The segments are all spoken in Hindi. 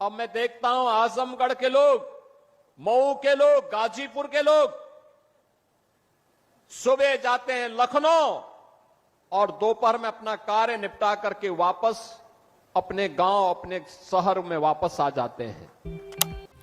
अब मैं देखता हूं आजमगढ़ के लोग, मऊ के लोग, गाजीपुर के लोग सुबह जाते हैं लखनऊ और दोपहर में अपना कार्य निपटा करके वापस अपने गांव, अपने शहर में वापस आ जाते हैं।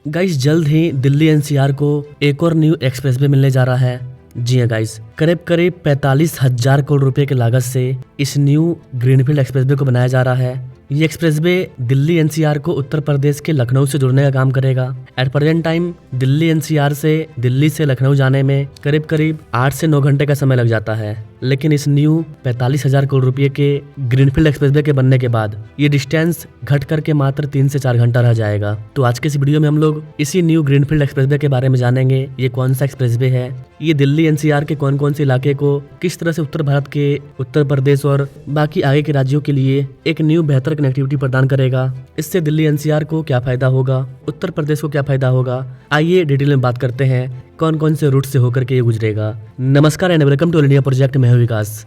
गाइस, जल्द ही दिल्ली एनसीआर को एक और न्यू एक्सप्रेसवे मिलने जा रहा है। जी हाँ गाइस, करीब 45,000 करोड़ रुपए की लागत से इस न्यू ग्रीनफील्ड एक्सप्रेसवे को बनाया जा रहा है। ये एक्सप्रेसवे दिल्ली एनसीआर को उत्तर प्रदेश के लखनऊ से जोड़ने का काम करेगा। At present time Delhi NCR से दिल्ली से लखनऊ जाने में करीब 8 से 9 घंटे का समय लग जाता है, लेकिन इस न्यू 45,000 करोड़ रुपए के ग्रीनफील्ड एक्सप्रेसवे के बनने के बाद ये डिस्टेंस घट करके मात्र 3 से 4 घंटा रह जाएगा। तो आज के इस वीडियो में हम लोग इसी न्यू ग्रीनफील्ड एक्सप्रेसवे के बारे में जानेंगे। ये कौन सा एक्सप्रेसवे है, ये दिल्ली एनसीआर के कौन कौन से इलाके को किस तरह से उत्तर भारत के, उत्तर प्रदेश और बाकी आगे के राज्यों के लिए एक न्यू बेहतर कनेक्टिविटी प्रदान करेगा। इससे दिल्ली एनसीआर को क्या फायदा होगा, उत्तर प्रदेश को क्या फायदा होगा, आइए डिटेल में बात करते हैं कौन कौन से रूट से होकर के ये गुजरेगा। नमस्कार and welcome to all India project, मैं हूं विकास।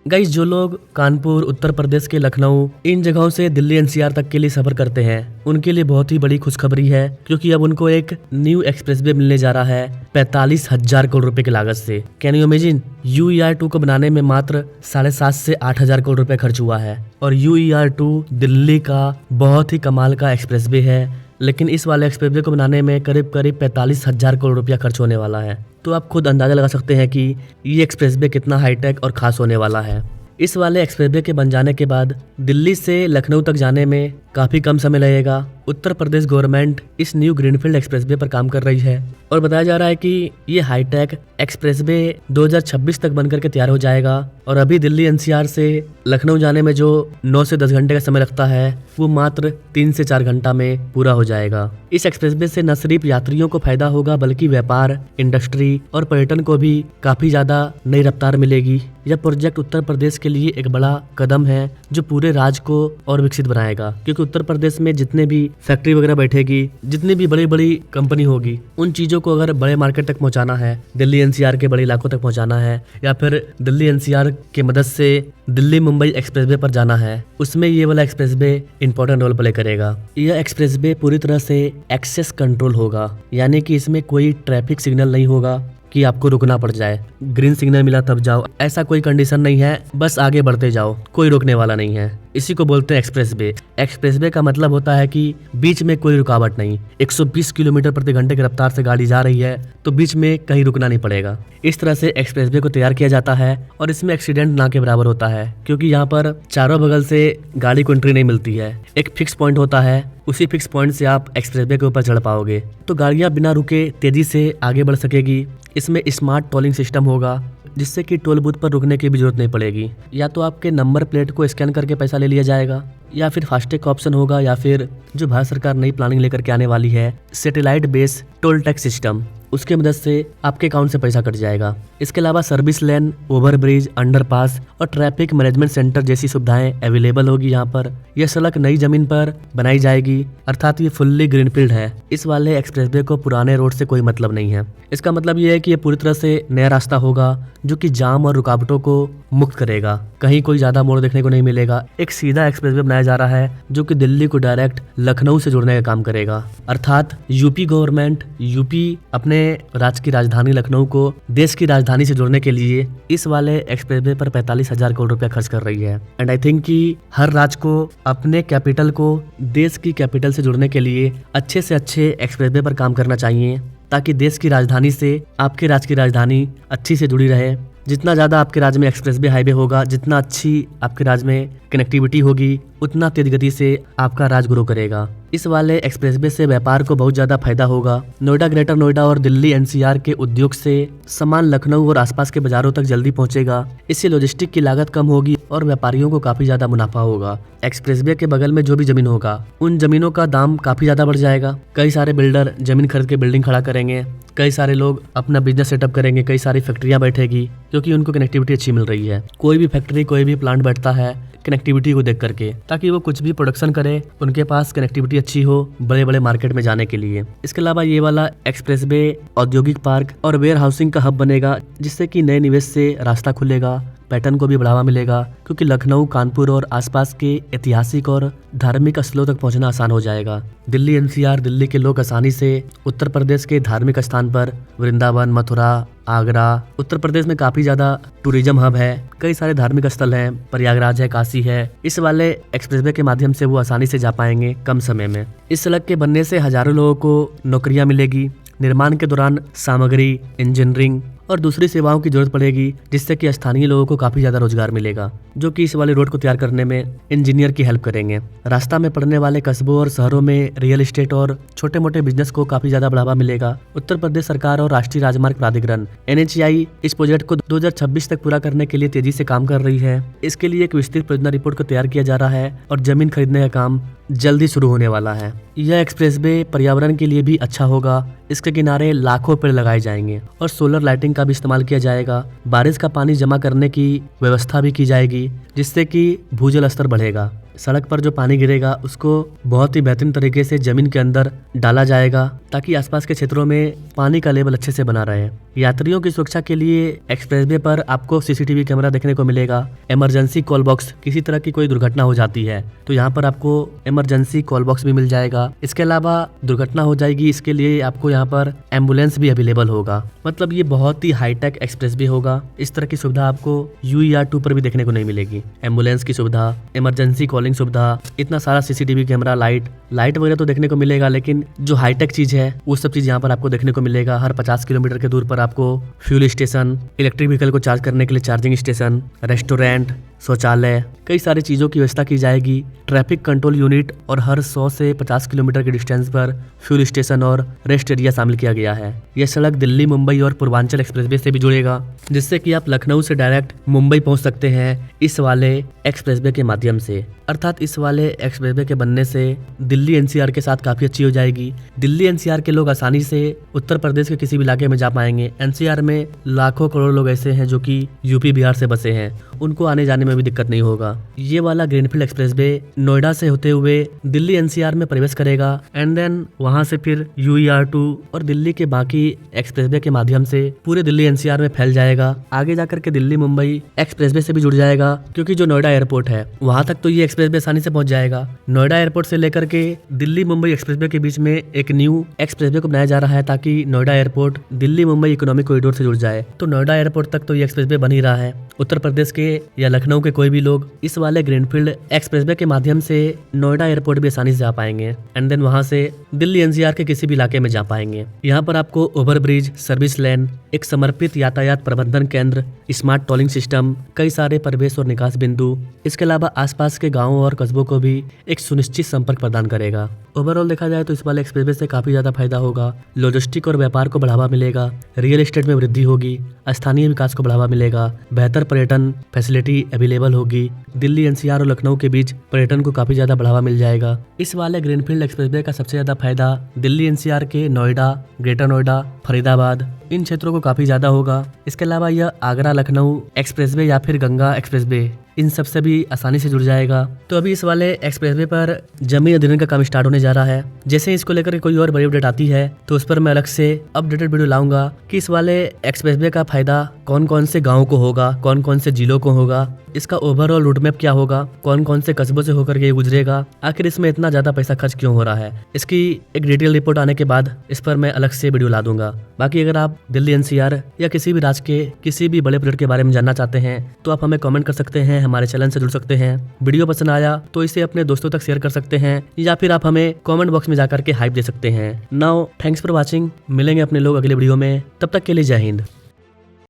गाइस, जो लोग कानपुर, उत्तर प्रदेश के लखनऊ, इन जगहों से दिल्ली एनसीआर तक के लिए सफर करते हैं, उनके लिए बहुत ही बड़ी खुशखबरी है, क्योंकि अब उनको एक न्यू एक्सप्रेसवे मिलने जा रहा है 45,000 करोड़ रुपए की लागत से। कैन यू इमेजिन, UER2 को बनाने में मात्र 7,500 से 8,000 करोड़ रुपए खर्च हुआ है और UER2 दिल्ली का बहुत ही कमाल का एक्सप्रेसवे है, लेकिन इस वाले एक्सप्रेसवे को बनाने में करीब 45,000 करोड़ रुपया खर्च होने वाला है। तो आप खुद अंदाजा लगा सकते हैं कि ये एक्सप्रेसवे कितना हाईटेक और खास होने वाला है। इस वाले एक्सप्रेसवे के बन जाने के बाद दिल्ली से लखनऊ तक जाने में काफी कम समय लगेगा। उत्तर प्रदेश गवर्नमेंट इस न्यू ग्रीनफील्ड एक्सप्रेसवे पर काम कर रही है और बताया जा रहा है कि ये हाईटेक एक्सप्रेसवे 2026 तक बनकर के तैयार हो जाएगा और अभी दिल्ली एनसीआर से लखनऊ जाने में जो 9 से 10 घंटे का समय लगता है, वो मात्र 3 से 4 घंटा में पूरा हो जाएगा। इस एक्सप्रेसवे से न सिर्फ यात्रियों को फायदा होगा, बल्कि व्यापार, इंडस्ट्री और पर्यटन को भी काफी ज्यादा नई रफ्तार मिलेगी। यह प्रोजेक्ट उत्तर प्रदेश के लिए एक बड़ा कदम है जो पूरे राज्य को और विकसित बनाएगा, क्योंकि उत्तर प्रदेश में जितने भी फैक्ट्री वगैरह बैठेगी, जितनी भी बड़ी बड़ी कंपनी होगी, उन चीजों को अगर बड़े मार्केट तक पहुंचाना है, दिल्ली एनसीआर के बड़े इलाकों तक पहुंचाना है, या फिर दिल्ली एनसीआर की मदद से दिल्ली मुंबई एक्सप्रेसवे पर जाना है, उसमें ये वाला एक्सप्रेसवे इंपॉर्टेंट रोल प्ले करेगा। यह एक्सप्रेसवे पूरी तरह से एक्सेस कंट्रोल होगा, यानी कि इसमें कोई ट्रैफिक सिग्नल नहीं होगा कि आपको रुकना पड़ जाए, ग्रीन सिग्नल मिला तब जाओ, ऐसा कोई कंडीशन नहीं है, बस आगे बढ़ते जाओ, कोई रोकने वाला नहीं है। इसी को बोलते हैं एक्सप्रेसवे। एक्सप्रेसवे का मतलब होता है कि बीच में कोई रुकावट नहीं। 120 किलोमीटर प्रति घंटे की रफ्तार से गाड़ी जा रही है तो बीच में कहीं रुकना नहीं पड़ेगा। इस तरह से एक्सप्रेसवे को तैयार किया जाता है और इसमें एक्सीडेंट ना के बराबर होता है, क्योंकि यहाँ पर चारों बगल से गाड़ी को एंट्री नहीं मिलती है। एक फिक्स पॉइंट होता है, उसी फिक्स पॉइंट से आप एक्सप्रेसवे के ऊपर चढ़ पाओगे, तो गाड़ियां बिना रुके तेजी से आगे बढ़ सकेगी। इसमें स्मार्ट टोलिंग सिस्टम होगा, जिससे कि टोल बूथ पर रुकने की भी जरूरत नहीं पड़ेगी। या तो आपके नंबर प्लेट को स्कैन करके पैसा ले लिया जाएगा, या फिर फास्टैग का ऑप्शन होगा, या फिर जो भारत सरकार नई प्लानिंग लेकर के आने वाली है, satellite based toll tax system, उसके मदद से आपके अकाउंट से पैसा कट जाएगा। इसके अलावा सर्विस लेन, ओवरब्रिज, अंडरपास और ट्रैफिक मैनेजमेंट सेंटर जैसी सुविधाएं अवेलेबल होगी यहाँ पर। यह सड़क नई जमीन पर बनाई जाएगी, अर्थात ये फुल्ली ग्रीनफील्ड है। इस वाले एक्सप्रेसवे को पुराने रोड से कोई मतलब नहीं है। इसका मतलब यह है कि ये पूरी तरह से नया रास्ता होगा जो कि जाम और रुकावटों को मुक्त करेगा। कहीं कोई ज्यादा मोड़ देखने को नहीं मिलेगा। एक सीधा एक्सप्रेसवे बनाया जा रहा है जो कि दिल्ली को डायरेक्ट लखनऊ से जोड़ने का काम करेगा, अर्थात यूपी गवर्नमेंट, यूपी अपने राज्य की राजधानी लखनऊ को देश की राजधानी से जोड़ने के लिए इस वाले एक्सप्रेसवे पर 45,000 करोड़ रुपया खर्च कर रही है। एंड आई थिंक कि हर राज्य को अपने कैपिटल को देश की कैपिटल से जोड़ने के लिए अच्छे से अच्छे एक्सप्रेसवे पर काम करना चाहिए, ताकि देश की राजधानी से आपके राज्य की राजधानी अच्छी से जुड़ी रहे। जितना ज़्यादा आपके राज्य में एक्सप्रेसवे हाईवे होगा, जितना अच्छी आपके राज्य में कनेक्टिविटी होगी, उतना तेज गति से आपका राज्य ग्रो करेगा। इस वाले एक्सप्रेसवे से व्यापार को बहुत ज्यादा फायदा होगा। नोएडा, ग्रेटर नोएडा और दिल्ली एनसीआर के उद्योग से सामान लखनऊ और आसपास के बाजारों तक जल्दी पहुंचेगा। इससे लॉजिस्टिक की लागत कम होगी और व्यापारियों को काफी ज्यादा मुनाफा होगा। एक्सप्रेसवे के बगल में जो भी जमीन होगा उन जमीनों का दाम काफी ज्यादा बढ़ जाएगा। कई सारे बिल्डर जमीन खरीद के बिल्डिंग खड़ा करेंगे, कई सारे लोग अपना बिजनेस सेटअप करेंगे, कई सारी फैक्ट्रियां बैठेगी क्योंकि उनको कनेक्टिविटी अच्छी मिल रही है। कोई भी फैक्ट्री, कोई भी प्लांट बैठता है कनेक्टिविटी को देख करके, ताकि वो कुछ भी प्रोडक्शन करे उनके पास कनेक्टिविटी अच्छी हो बड़े बड़े मार्केट में जाने के लिए। इसके अलावा ये वाला एक्सप्रेसवे औद्योगिक पार्क और वेयर हाउसिंग का हब बनेगा, जिससे कि नए निवेश से रास्ता खुलेगा, पैटर्न को भी बढ़ावा मिलेगा, क्योंकि लखनऊ, कानपुर और आसपास के ऐतिहासिक और धार्मिक स्थलों तक पहुंचना आसान हो जाएगा। दिल्ली एनसीआर, दिल्ली के लोग आसानी से उत्तर प्रदेश के धार्मिक स्थान पर वृंदावन, मथुरा, आगरा, उत्तर प्रदेश में काफी ज्यादा टूरिज्म हब है, कई सारे धार्मिक स्थल हैं, प्रयागराज है, काशी है। इस वाले एक्सप्रेसवे के माध्यम से वो आसानी से जा पाएंगे कम समय में। इस सड़क के बनने से हजारों लोगों को नौकरियां मिलेगी। निर्माण के दौरान सामग्री, इंजीनियरिंग और दूसरी सेवाओं की जरूरत पड़ेगी, जिससे कि स्थानीय लोगों को काफी ज्यादा रोजगार मिलेगा, जो कि इस वाले रोड को तैयार करने में इंजीनियर की हेल्प करेंगे। रास्ता में पड़ने वाले कस्बों और शहरों में रियल एस्टेट और छोटे मोटे बिजनेस को काफी ज्यादा बढ़ावा मिलेगा। उत्तर प्रदेश सरकार और राष्ट्रीय राजमार्ग प्राधिकरण NHAI इस प्रोजेक्ट को 2026 तक पूरा करने के लिए तेजी से काम कर रही है। इसके लिए एक विस्तृत परियोजना रिपोर्ट को तैयार किया जा रहा है और जमीन खरीदने का काम जल्दी शुरू होने वाला है। यह एक्सप्रेसवे पर्यावरण के लिए भी अच्छा होगा। इसके किनारे लाखों पेड़ लगाए जाएंगे और सोलर लाइटिंग का भी इस्तेमाल किया जाएगा। बारिश का पानी जमा करने की व्यवस्था भी की जाएगी, जिससे कि भूजल स्तर बढ़ेगा। सड़क पर जो पानी गिरेगा उसको बहुत ही बेहतरीन तरीके से जमीन के अंदर डाला जाएगा, ताकि आसपास के क्षेत्रों में पानी का लेवल अच्छे से बना रहे। यात्रियों की सुरक्षा के लिए एक्सप्रेसवे पर आपको CCTV कैमरा देखने को मिलेगा। इमरजेंसी कॉल बॉक्स, किसी तरह की कोई दुर्घटना हो जाती है तो यहाँ पर आपको इमरजेंसी कॉल बॉक्स भी मिल जाएगा। इसके अलावा दुर्घटना हो जाएगी, इसके लिए आपको यहाँ पर एम्बुलेंस भी अवेलेबल होगा। मतलब ये बहुत ही हाईटेक एक्सप्रेसवे होगा। इस तरह की सुविधा आपको UER 2 पर भी देखने को नहीं मिलेगी। एम्बुलेंस की सुविधा, इमरजेंसी कॉलिंग सुविधा, इतना सारा CCTV कैमरा, लाइट वगैरह तो देखने को मिलेगा, लेकिन जो हाईटेक चीज है वो सब चीज यहाँ पर आपको देखने को मिलेगा। हर 50 किलोमीटर के दूर पर आपको फ्यूल स्टेशन, इलेक्ट्रिक व्हीकल को चार्ज करने के लिए चार्जिंग स्टेशन, रेस्टोरेंट, शौचालय, कई सारी चीजों की व्यवस्था की जाएगी। ट्रैफिक कंट्रोल यूनिट और हर 100 से 50 किलोमीटर के डिस्टेंस पर फ्यूल स्टेशन और रेस्ट एरिया शामिल किया गया है। यह सड़क दिल्ली, मुंबई और पूर्वांचल एक्सप्रेसवे से भी जुड़ेगा, जिससे कि आप लखनऊ से डायरेक्ट मुंबई पहुंच सकते हैं इस वाले एक्सप्रेसवे के माध्यम से। अर्थात इस वाले एक्सप्रेसवे के बनने से दिल्ली NCR के साथ काफी अच्छी हो जाएगी। दिल्ली NCR के लोग आसानी से उत्तर प्रदेश के किसी भी इलाके में जा पाएंगे। NCR में लाखों करोड़ लोग ऐसे हैं जो कि UP, बिहार से बसे हैं, उनको आने जाने में भी दिक्कत नहीं होगा। ये वाला ग्रीनफील्ड एक्सप्रेसवे नोएडा से होते हुए दिल्ली NCR में प्रवेश करेगा एंड देन वहां से फिर UER 2 और दिल्ली के बाकी एक्सप्रेसवे के माध्यम से पूरे दिल्ली NCR में फैल जाएगा। आगे जाकर के दिल्ली मुंबई एक्सप्रेसवे से भी जुड़ जाएगा, क्योंकि जो नोएडा एयरपोर्ट है वहां तक तो ये एक्सप्रेसवे आसानी से पहुंच जाएगा। नोएडा एयरपोर्ट से लेकर के दिल्ली मुंबई एक्सप्रेसवे के बीच में एक न्यू एक्सप्रेसवे को बनाया जा रहा है, ताकि Noida airport Delhi Mumbai economic corridor से जुड़ जाए। तो नोएडा एयरपोर्ट तक तो ये एक्सप्रेसवे बन ही रहा है। उत्तर प्रदेश के या लखनऊ के कोई भी लोग इस वाले ग्रीनफील्ड एक्सप्रेसवे के माध्यम से नोएडा एयरपोर्ट भी आसानी से जा पाएंगे एंड देन वहां से दिल्ली NCR के किसी भी इलाके में जा पाएंगे। यहाँ पर आपको ओवरब्रिज, सर्विस लेन, एक समर्पित यातायात प्रबंधन केंद्र, स्मार्ट टोलिंग सिस्टम, कई सारे प्रवेश और निकास बिंदु, इसके अलावा आसपास के गांवों और कस्बों को भी एक सुनिश्चित संपर्क प्रदान करेगा। ओवरऑल देखा जाए तो इस वाले एक्सप्रेसवे से काफी ज्यादा फायदा होगा। लॉजिस्टिक और व्यापार को बढ़ावा मिलेगा, रियल एस्टेट में वृद्धि होगी, स्थानीय विकास को बढ़ावा मिलेगा, बेहतर पर्यटन फैसिलिटी अवेलेबल होगी। दिल्ली NCR और लखनऊ के बीच पर्यटन को काफी ज्यादा बढ़ावा मिल जाएगा। इस वाले ग्रीनफील्ड एक्सप्रेसवे का सबसे ज्यादा फायदा दिल्ली NCR के नोएडा, ग्रेटर नोएडा, फरीदाबाद इन क्षेत्रों को काफी ज्यादा होगा। इसके अलावा यह आगरा लखनऊ एक्सप्रेसवे या फिर गंगा एक्सप्रेसवे इन सब से भी आसानी से जुड़ जाएगा। तो अभी इस वाले एक्सप्रेसवे पर जमीन अधिग्रहण का काम स्टार्ट होने जा रहा है। जैसे इसको लेकर कोई और बड़ी अपडेट आती है तो उस पर मैं अलग से अपडेटेड वीडियो लाऊंगा कि इस वाले एक्सप्रेसवे का फायदा कौन कौन से गाँव को होगा, कौन कौन से जिलों को होगा, इसका ओवरऑल रूट मैप क्या होगा, कौन कौन से कस्बों से होकर के गुजरेगा, आखिर इसमें इतना ज्यादा पैसा खर्च क्यों हो रहा है। इसकी एक डिटेल रिपोर्ट आने के बाद इस पर मैं अलग से वीडियो ला दूंगा। बाकी अगर आप दिल्ली NCR या किसी भी राज्य के किसी भी बड़े प्रोजेक्ट के बारे में जानना चाहते हैं तो आप हमें कमेंट कर सकते हैं, हमारे चैनल से जुड़ सकते हैं। वीडियो पसंद आया तो इसे अपने दोस्तों तक शेयर कर सकते हैं या फिर आप हमें कमेंट बॉक्स में जाकर के हाइप दे सकते हैं। Now thanks for watching. मिलेंगे अपने लोग अगले वीडियो में, तब तक के लिए जय हिंद।